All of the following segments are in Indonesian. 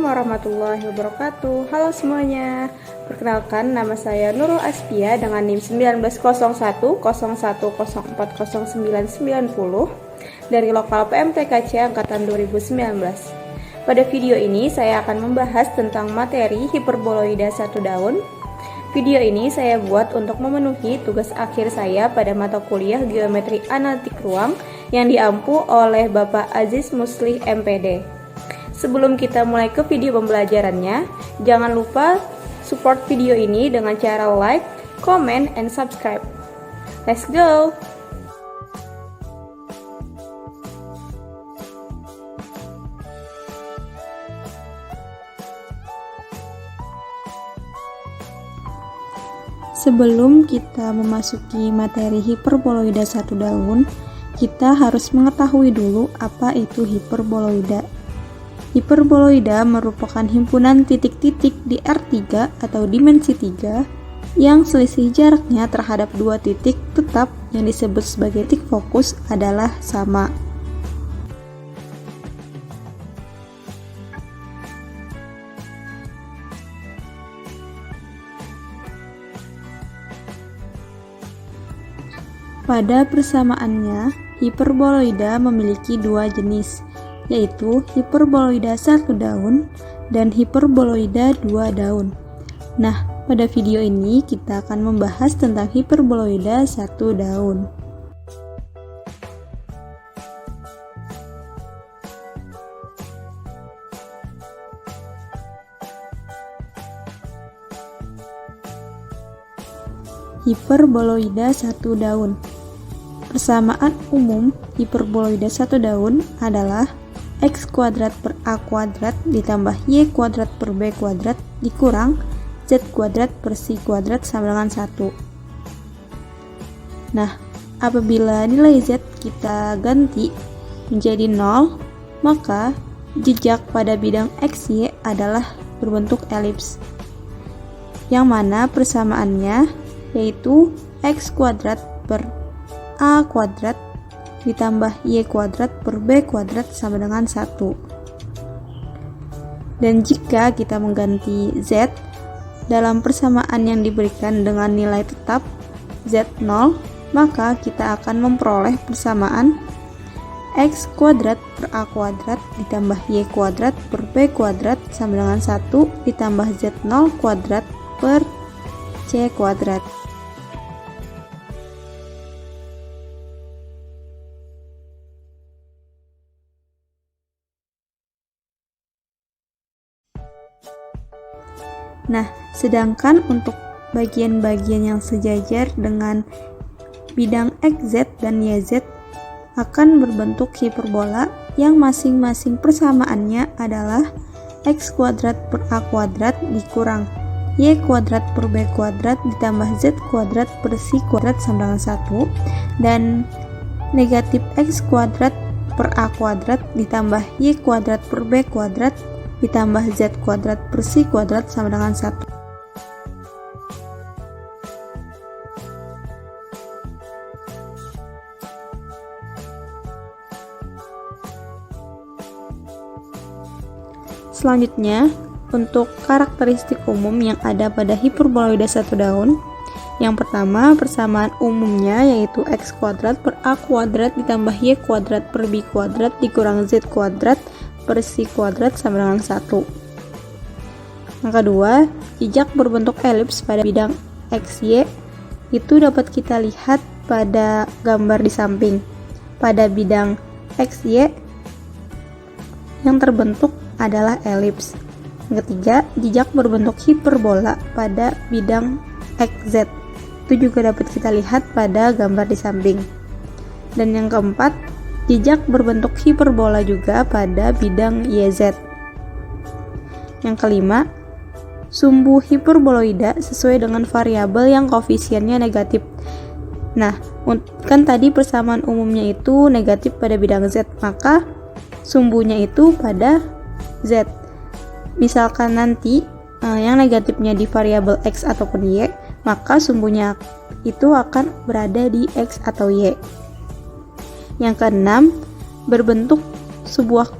warahmatullahi wabarakatuh. Halo semuanya. Perkenalkan, nama saya Nurul Aspia dengan NIM 190101040990 dari lokal PMTKC angkatan 2019. Pada video ini saya akan membahas tentang materi hiperboloida satu daun. Video ini saya buat untuk memenuhi tugas akhir saya pada mata kuliah Geometri Analitik Ruang yang diampu oleh Bapak Aziz Muslih MPD. Sebelum kita mulai ke video pembelajarannya, jangan lupa support video ini dengan cara like, comment, and subscribe. Let's go! Sebelum kita memasuki materi hiperboloida satu daun, kita harus mengetahui dulu apa itu hiperboloida. Hiperboloida merupakan himpunan titik-titik di R3 atau dimensi 3 yang selisih jaraknya terhadap dua titik tetap yang disebut sebagai titik fokus adalah sama. Pada persamaannya, hiperboloida memiliki dua jenis, yaitu hiperboloida satu daun dan hiperboloida dua daun. Nah, pada video ini kita akan membahas tentang hiperboloida satu daun. Hiperboloida satu daun. Persamaan umum hiperboloida satu daun adalah x kuadrat per a kuadrat ditambah y kuadrat per b kuadrat dikurang z kuadrat per c kuadrat sama dengan 1. Nah, apabila nilai z kita ganti menjadi 0, maka jejak pada bidang xy adalah berbentuk elips, yang mana persamaannya yaitu x kuadrat per a kuadrat ditambah y kuadrat per b kuadrat sama dengan 1. Dan jika kita mengganti z dalam persamaan yang diberikan dengan nilai tetap z0, maka kita akan memperoleh persamaan x kuadrat per a kuadrat ditambah y kuadrat per b kuadrat sama dengan 1 ditambah z0 kuadrat per c kuadrat. Nah, sedangkan untuk bagian-bagian yang sejajar dengan bidang xz dan yz akan berbentuk hiperbola yang masing-masing persamaannya adalah x kuadrat per a kuadrat dikurang y kuadrat per b kuadrat ditambah z kuadrat per c kuadrat sama dengan 1, dan negatif x kuadrat per a kuadrat ditambah y kuadrat per b kuadrat ditambah z kuadrat per c kuadrat sama dengan 1. Selanjutnya, untuk karakteristik umum yang ada pada hiperboloida satu daun, yang pertama, persamaan umumnya yaitu x kuadrat per a kuadrat ditambah y kuadrat per b kuadrat dikurang z kuadrat per c kuadrat sama dengan 1. Yang kedua, jejak berbentuk elips pada bidang xy itu dapat kita lihat pada gambar di samping. Pada bidang xy yang terbentuk adalah elips. Yang ketiga, jejak berbentuk hiperbola pada bidang xz itu juga dapat kita lihat pada gambar di samping. Dan yang keempat, jejak berbentuk hiperbola juga pada bidang YZ. Yang kelima, sumbu hiperboloida sesuai dengan variabel yang koefisiennya negatif. Nah, kan tadi persamaan umumnya itu negatif pada bidang Z, maka sumbunya itu pada Z. Misalkan nanti yang negatifnya di variabel X ataupun Y, maka sumbunya itu akan berada di X atau Y. Yang keenam, berbentuk sebuah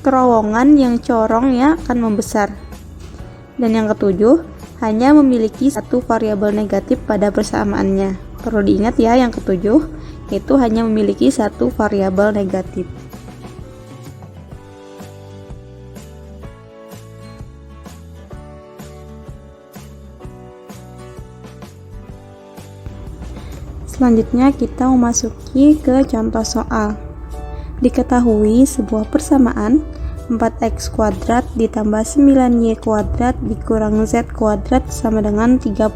terowongan yang corongnya akan membesar. Dan yang ketujuh, hanya memiliki satu variabel negatif pada persamaannya. Perlu diingat ya, yang ketujuh itu hanya memiliki satu variabel negatif. Selanjutnya kita memasuki ke contoh soal. Diketahui sebuah persamaan 4x kuadrat ditambah 9y kuadrat dikurang z kuadrat sama dengan 36.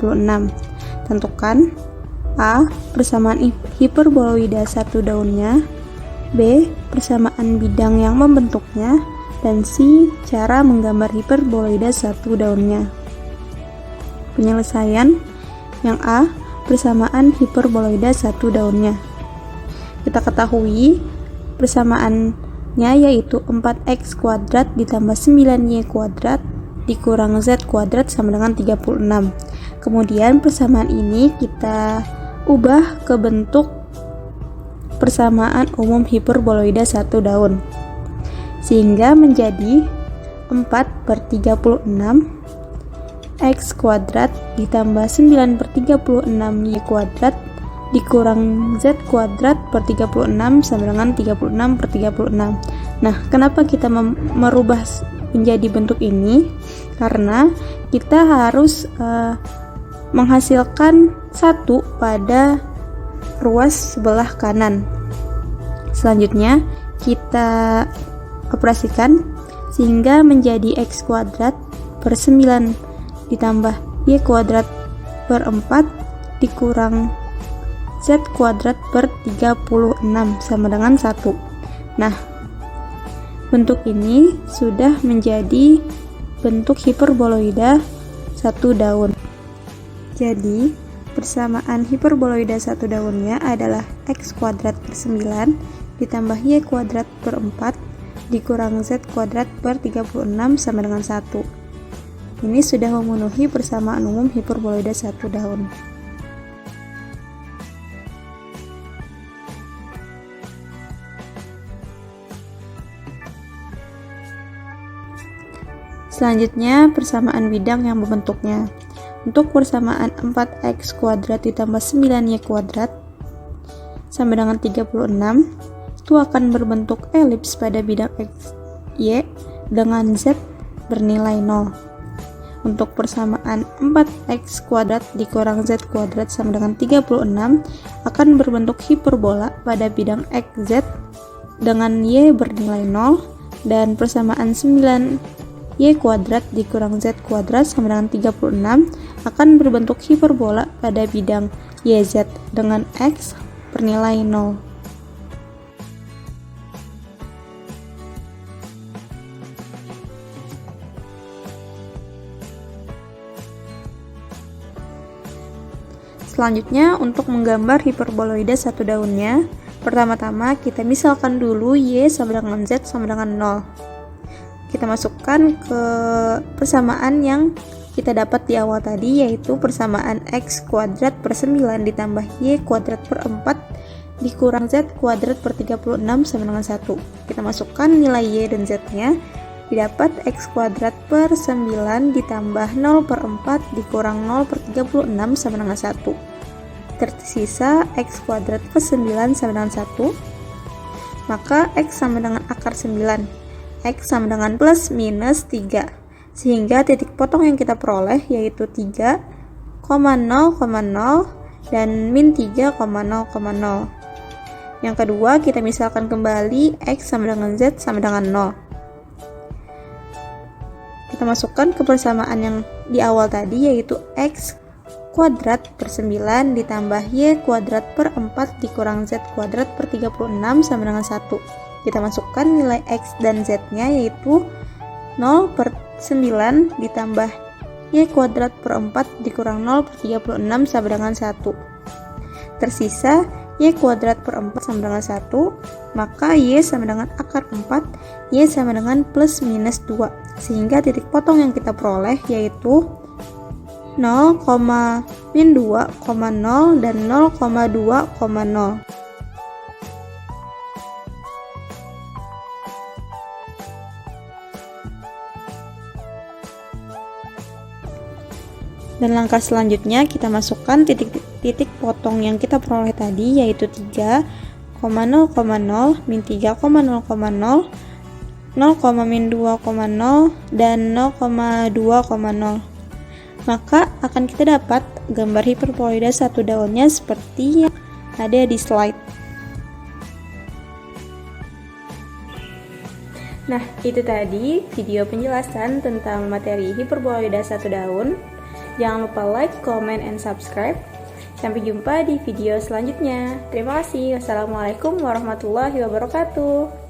Tentukan A. Persamaan hiperboloida satu daunnya, B. Persamaan bidang yang membentuknya, dan C. Cara menggambar hiperboloida satu daunnya. Penyelesaian yang A. Persamaan hiperboloida satu daunnya. Kita ketahui persamaannya yaitu 4x kuadrat ditambah 9y kuadrat dikurang z kuadrat sama dengan 36. Kemudian persamaan ini kita ubah ke bentuk persamaan umum hiperboloida satu daun, sehingga menjadi 4/36 x kuadrat ditambah 9/36y kuadrat dikurang z kuadrat per 36 sama dengan 36/36. Nah, kenapa kita merubah menjadi bentuk ini? Karena kita harus menghasilkan satu pada ruas sebelah kanan. Selanjutnya kita operasikan sehingga menjadi x kuadrat per 9 ditambah y kuadrat per 4 dikurang z kuadrat per 36 sama dengan 1. Nah, bentuk ini sudah menjadi bentuk hiperboloida satu daun. Jadi, persamaan hiperboloida satu daunnya adalah x kuadrat per 9 ditambah y kuadrat per 4 dikurang z kuadrat per 36 sama dengan 1. Ini sudah memenuhi persamaan umum hiperboloida satu daun. Selanjutnya, persamaan bidang yang membentuknya. Untuk persamaan 4x kuadrat ditambah 9y kuadrat sama dengan 36, itu akan berbentuk elips pada bidang x, y dengan z bernilai 0. Untuk persamaan 4x kuadrat dikurang z kuadrat sama dengan 36 akan berbentuk hiperbola pada bidang x, z dengan y bernilai 0, dan persamaan 9y kuadrat dikurang z kuadrat sama dengan 36 akan berbentuk hiperbola pada bidang yz dengan x bernilai 0. Selanjutnya, untuk menggambar hiperboloida satu daunnya, pertama-tama kita misalkan dulu y sama dengan z sama dengan 0. Kita masukkan ke persamaan yang kita dapat di awal tadi, yaitu persamaan x kuadrat per 9 ditambah y kuadrat per 4 dikurang z kuadrat per 36 sama dengan 1. Kita masukkan nilai y dan z nya, didapat x kuadrat per 9 ditambah 0 per 4 dikurang 0 per 36 sama dengan 1. Tersisa x kuadrat per 9 sama dengan 1, maka x sama dengan akar 9. X sama dengan plus minus 3, sehingga titik potong yang kita peroleh yaitu 3,0,0 dan min 3,0,0. Yang kedua, kita misalkan kembali x sama dengan z sama dengan 0. Kita masukkan ke persamaan yang di awal tadi, yaitu x kuadrat per 9 ditambah y kuadrat per 4 dikurang z kuadrat per 36 sama dengan 1. Kita masukkan nilai x dan z nya, yaitu 0 per 9 ditambah y kuadrat per 4 dikurang 0 per 36 sama dengan 1. Tersisa y kuadrat per 4 sama dengan 1, maka y sama dengan akar 4, y sama dengan plus minus 2, sehingga titik potong yang kita peroleh yaitu 0, min 2,0 dan 0,2,0. Dan langkah selanjutnya kita masukkan titik potong yang kita peroleh tadi, yaitu 3,0,0, min 3,0,0, 0,-2,0, dan 0,2,0. Maka akan kita dapat gambar hiperboloida satu daunnya seperti yang ada di slide. Nah, itu tadi video penjelasan tentang materi hiperboloida satu daun. Jangan lupa like, comment, and subscribe. Sampai jumpa di video selanjutnya. Terima kasih. Wassalamualaikum warahmatullahi wabarakatuh.